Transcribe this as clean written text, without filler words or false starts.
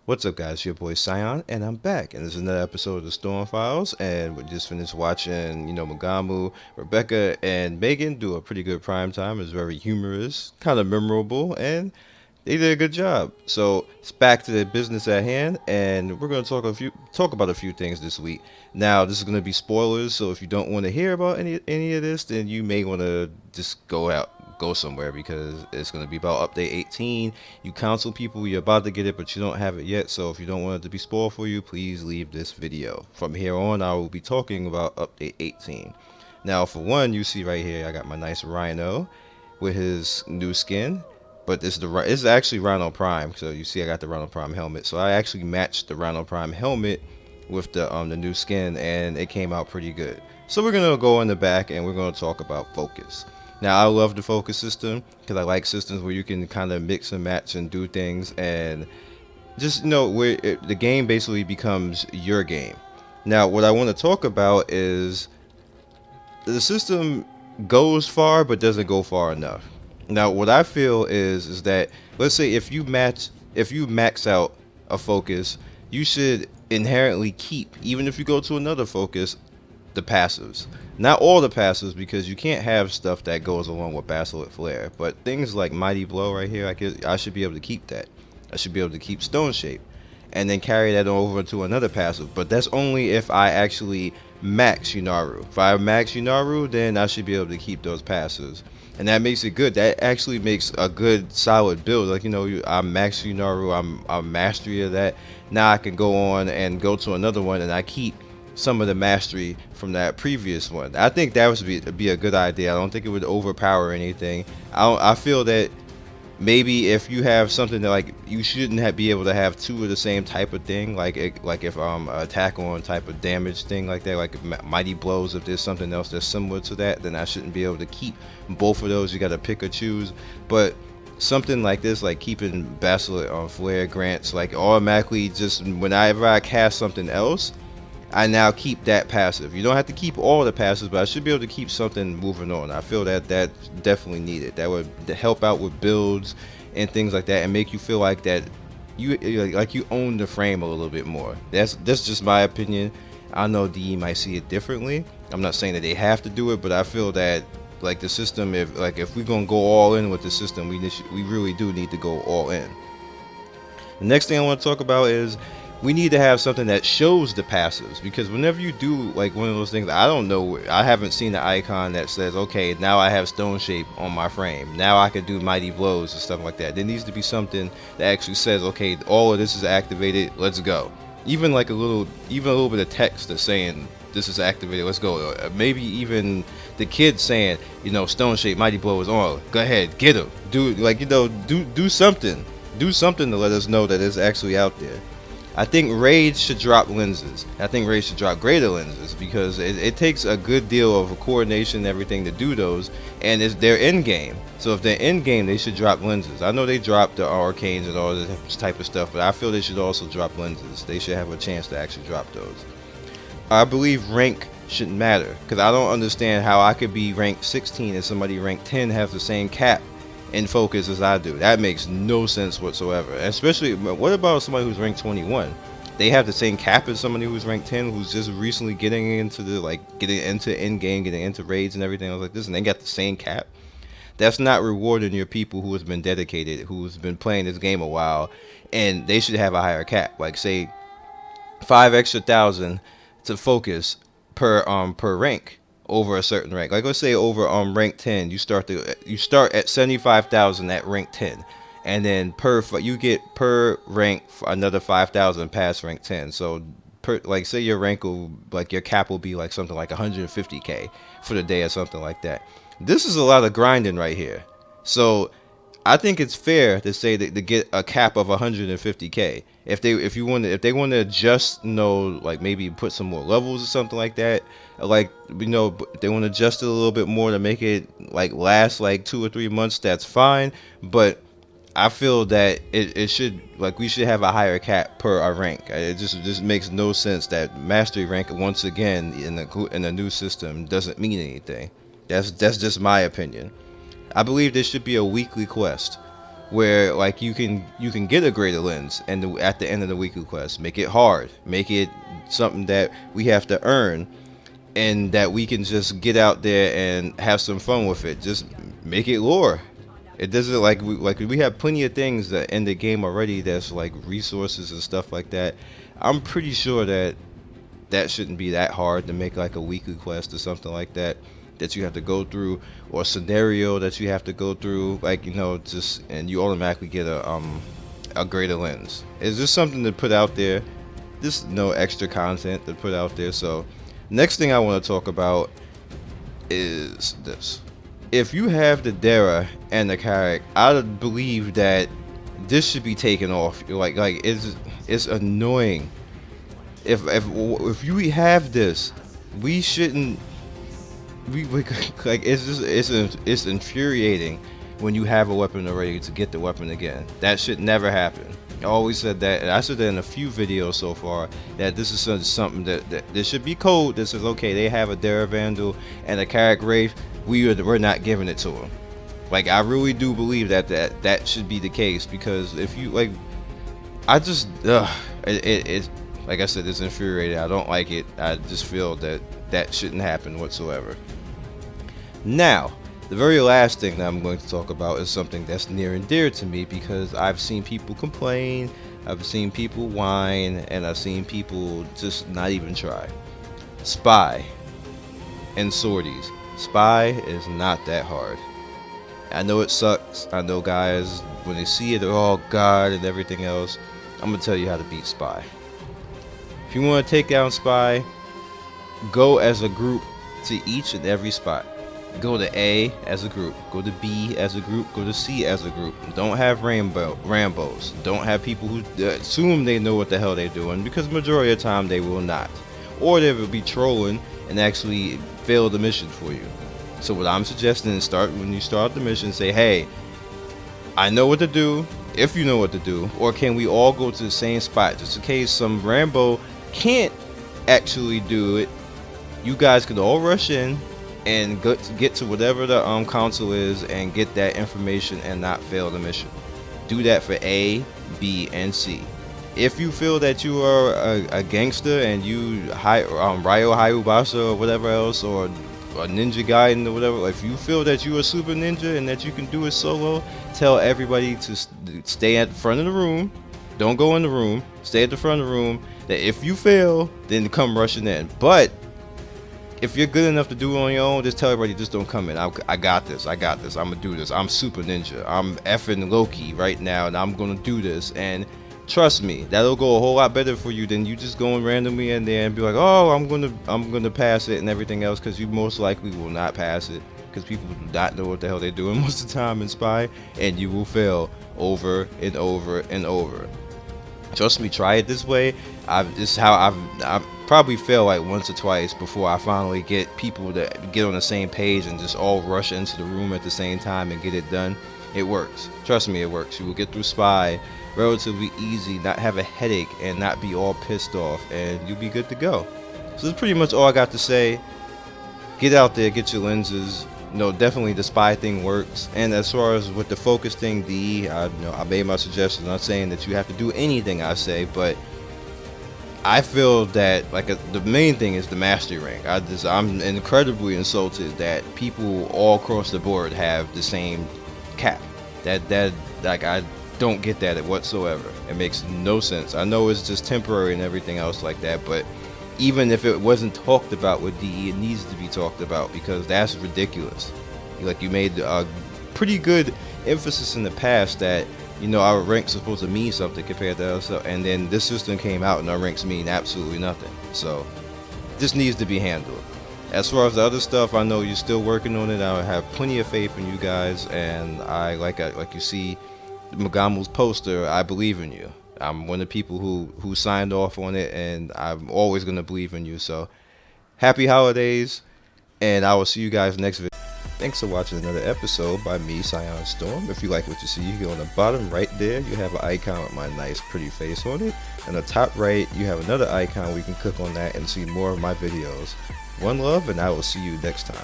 What's up, guys? Your boy Sion, and I'm back. And this is another episode of the Storm Files. And we just finished watching, Magamu, Rebecca, and Megan do a pretty good prime time. It's very humorous, kind of memorable, and they did a good job. So it's back to the business at hand, and we're going to talk about a few things this week. Now, this is going to be spoilers, so if you don't want to hear about any of this, then you may want to just go somewhere because it's going to be about update 18. You counsel people you're about to get it, but you don't have it yet. So if you don't want it to be spoiled for you, please leave this video. From here on, I will be talking about update 18. Now, for one, you see right here, I got my nice Rhino with his new skin. But this is actually Rhino Prime, so you see I got the Rhino Prime helmet. So I actually matched the Rhino Prime helmet with the new skin, and it came out pretty good. So we're gonna go in the back and we're gonna talk about focus. Now I love the focus system because I like systems where you can kind of mix and match and do things, and just where the game basically becomes your game. Now what I want to talk about is the system goes far but doesn't go far enough. Now what I feel is that, let's say if you max out a focus, you should inherently keep, even if you go to another focus, the passives. Not all the passives, because you can't have stuff that goes along with Basilisk Flare, but things like Mighty Blow right here, I should be able to keep that. I should be able to keep Stone Shape and then carry that over to another passive, but that's only if I actually max Yunaru. If I max Yunaru, then I should be able to keep those passives, and that makes it good. That actually makes a good solid build. Like, I max Yunaru, I'm mastery of that. Now I can go on and go to another one and I keep some of the mastery from that previous one. I think that would be a good idea. I don't think it would overpower anything. I feel that maybe if you have something that, like, you shouldn't be able to have two of the same type of thing, like if attack on type of damage thing like that, like Mighty Blows. If there's something else that's similar to that, then I shouldn't be able to keep both of those. You got to pick or choose. But something like this, like keeping Basilisk on Flare grants, like automatically, just whenever I cast something else, I now keep that passive. You don't have to keep all the passives, but I should be able to keep something moving on. I feel that definitely needed. That would help out with builds and things like that, and make you feel like that you own the frame a little bit more. That's just my opinion. I know DE might see it differently. I'm not saying that they have to do it, but I feel that, like, the system, if we're gonna go all in with the system, we really do need to go all in. The next thing I want to talk about is we need to have something that shows the passives, because whenever you do like one of those things, I don't know, I haven't seen the icon that says, okay, now I have Stone Shape on my frame, now I can do Mighty Blows and stuff like that. There needs to be something that actually says, okay, all of this is activated, let's go. Even a little bit of text that's saying this is activated, let's go. Maybe even the kid saying, Stone Shape Mighty Blow is on, go ahead, get him. Do something to let us know that it's actually out there. I think raids should drop lenses. I think raids should drop greater lenses, because it takes a good deal of coordination and everything to do those, and they're in game. So if they're in game, they should drop lenses. I know they drop the arcanes and all this type of stuff, but I feel they should also drop lenses. They should have a chance to actually drop those. I believe rank shouldn't matter, because I don't understand how I could be ranked 16 and somebody ranked 10 has the same cap in focus as I do. That makes no sense whatsoever. Especially, what about somebody who's ranked 21? They have the same cap as somebody who's ranked 10, who's just recently getting into in-game, getting into raids and everything else like this, and they got the same cap. That's not rewarding your people who has been dedicated, who's been playing this game a while, and they should have a higher cap. Like, say 5 extra thousand to focus per rank over a certain rank. Like, let's say over rank 10, you start at 75,000 at rank 10, and then you get per rank another 5,000 past rank 10. So like, say your rank will, like, your cap will be like something like 150k for the day or something like that. This is a lot of grinding right here. So I think it's fair to say that to get a cap of 150k. If they want to adjust, like maybe put some more levels or something like that, like, they want to adjust it a little bit more to make it like last like 2 or 3 months, that's fine. But I feel that it should, like, we should have a higher cap per our rank. It just makes no sense that mastery rank, once again, in the new system, doesn't mean anything. That's just my opinion. I believe there should be a weekly quest. where like you can get a greater lens, and at the end of the weekly quest, make it hard, make it something that we have to earn, and that we can just get out there and have some fun with it. Just make it lore. It doesn't like we have plenty of things that in the game already that's like resources and stuff like that. I'm pretty sure that that shouldn't be that hard to make like a weekly quest or something like that that you have to go through, or a scenario that you have to go through, like just, and you automatically get a greater lens. It's just something to put out there, just no extra content to put out there. So next thing I want to talk about is this. If you have the Dara and the Carrack, I believe that this should be taken off. Like it's annoying. If you have this, we shouldn't. We like it's infuriating when you have a weapon already to get the weapon again. That should never happen. I always said that, and I said that in a few videos so far, that this is something that there should be code that says, okay, they have a Dara Vandal and a Carrack Wraith, we're not giving it to them. Like, I really do believe that should be the case, because if you like, I just it's like I said, it's infuriating. I don't like it. I just feel that shouldn't happen whatsoever. Now, the very last thing that I'm going to talk about is something that's near and dear to me, because I've seen people complain, I've seen people whine, and I've seen people just not even try. Spy and sorties. Spy is not that hard. I know it sucks. I know guys, when they see it, they're all God and everything else. I'm going to tell you how to beat Spy. If you want to take down Spy, go as a group to each and every spot. Go to A as a group, go to B as a group, go to C as a group. Don't have Rambos. Don't have people who assume they know what the hell they're doing, because majority of the time they will not. Or they will be trolling and actually fail the mission for you. So what I'm suggesting is, when you start the mission, say, hey, I know what to do, if you know what to do, or can we all go to the same spot, just in case some Rambo can't actually do it. You guys can all rush in and get to whatever the console is and get that information and not fail the mission. Do that for A, B, and C. If you feel that you are a gangster and you Ryo Hayabasa or whatever else, or a ninja guy and whatever, if you feel that you are a super ninja and that you can do it solo, tell everybody to stay at the front of the room. Don't go in the room. Stay at the front of the room. That if you fail, then come rushing in. But if you're good enough to do it on your own, just tell everybody, just don't come in. I got this. I'm gonna do this. I'm super ninja. I'm effing Loki right now, and I'm gonna do this. And trust me, that'll go a whole lot better for you than you just going randomly in there and be like, oh, I'm gonna pass it and everything else, because you most likely will not pass it, because people do not know what the hell they're doing most of the time in Spy, and you will fail over and over and over. Trust me, try it this way. This is how I've probably failed like once or twice before I finally get people to get on the same page and just all rush into the room at the same time and get it done. It works. Trust me, it works. You will get through Spy relatively easy, not have a headache, and not be all pissed off, and you'll be good to go. So that's pretty much all I got to say. Get out there, get your lenses. Definitely the Spy thing works. And as far as with the focus thing, I made my suggestions. I'm not saying that you have to do anything I say, but I feel that the main thing is the mastery rank. I'm incredibly insulted that people all across the board have the same cap. I don't get that whatsoever. It makes no sense. I know it's just temporary and everything else like that, but even if it wasn't talked about with DE, it needs to be talked about, because that's ridiculous. Like, you made a pretty good emphasis in the past that our ranks are supposed to mean something compared to us, and then this system came out and our ranks mean absolutely nothing. So this needs to be handled. As far as the other stuff, I know you're still working on it. I have plenty of faith in you guys, and I like you see Magamu's poster, I believe in you. I'm one of the people who signed off on it, and I'm always going to believe in you. So happy holidays, and I will see you guys next video. Thanks for watching another episode by me, Scion Storm. If you like what you see, you go on the bottom right there, you have an icon with my nice pretty face on it. On the top right, you have another icon where you can click on that and see more of my videos. One love, and I will see you next time.